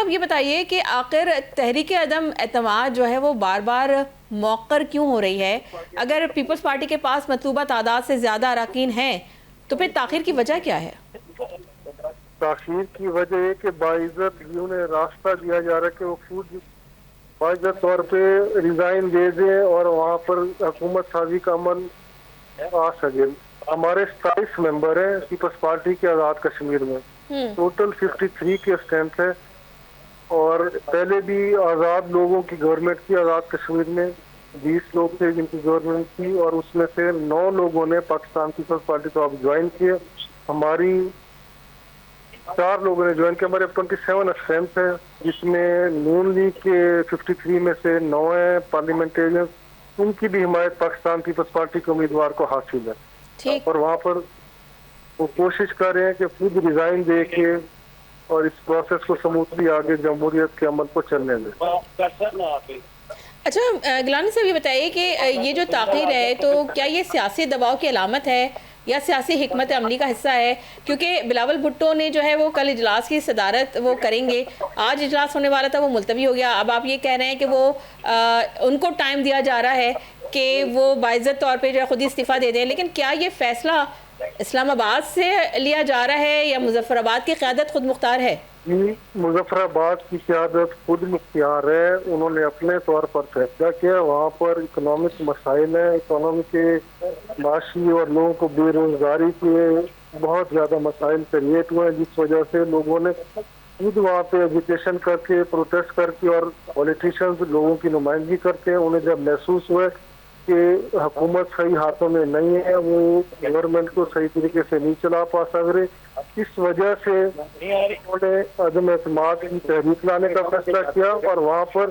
صاحب یہ بتائیے کہ آخر تحریک عدم اعتماد جو ہے وہ بار بار موخر کیوں ہو رہی ہے؟ اگر پیپلز پارٹی کے پاس مطلوبہ تعداد سے زیادہ اراکین ہیں تو پھر تاخیر کی وجہ کیا ہے؟ تاخیر کی وجہ یہ کہ باعزت انہیں راستہ دیا جا رہا ہے کہ وہ خود باعزت طور پہ ریزائن دے دیں اور وہاں پر حکومت سازی کا عمل آ سکے. ہمارے 27 ممبر ہیں پیپلز پارٹی کے آزاد کشمیر میں. ٹوٹل 53 کی اسٹرینتھ ہے اور پہلے بھی آزاد لوگوں کی گورنمنٹ تھی آزاد کشمیر میں. 20 لوگ تھے جن کی گورنمنٹ تھی اور اس میں سے 9 لوگوں نے پاکستان پیپلز پارٹی کو اب جوائن کیے. ہماری 4 لوگوں نے جوائن کیا. ہمارے 27 اسٹرینتھ ہے جس میں نون لیگ کے 53 میں سے 9 ہیں پارلیمنٹیرین. ان کی بھی حمایت پاکستان پیپلز پارٹی کے امیدوار کو حاصل ہے اور وہاں پر وہ کوشش کر رہے ہیں کہ خود ریزائن دے کے اور اس پروسیس کو سموتھلی آگے جمہوریت کے عمل کو چلنے دیں. اچھا گیلانی صاحب یہ بتائیے کہ یہ جو تاخیر ہے تو کیا یہ سیاسی دباؤ کی علامت ہے یا سیاسی حکمت عملی کا حصہ ہے؟ کیونکہ بلاول بھٹو نے جو ہے وہ کل اجلاس کی صدارت وہ کریں گے. آج اجلاس ہونے والا تھا وہ ملتوی ہو گیا. اب آپ یہ کہہ رہے ہیں کہ وہ ان کو ٹائم دیا جا رہا ہے کہ وہ باعزت طور پہ جو ہے خود ہی استعفیٰ دے دیں. لیکن کیا یہ فیصلہ اسلام آباد سے لیا جا رہا ہے یا مظفر آباد کی قیادت خود مختار ہے؟ مظفر آباد کی قیادت خود مختار ہے. انہوں نے اپنے طور پر فیصلہ کیا. وہاں پر اکنامک مسائل ہیں, اکنامی کے معاشی اور لوگوں کو بے روزگاری کے بہت زیادہ مسائل کریٹ ہوئے ہیں جس وجہ سے لوگوں نے خود وہاں پہ ایجوکیشن کر کے پروٹیسٹ کر کے اور پولیٹیشینز لوگوں کی نمائندگی کرتے ہیں. انہیں جب محسوس ہوئے کہ حکومت صحیح ہاتھوں میں نہیں ہے, وہ گورنمنٹ کو صحیح طریقے سے نہیں چلا پا سک رہے, اس وجہ سے انہوں نے عدم اعتماد کی تحریک لانے کا فیصلہ کیا اور وہاں پر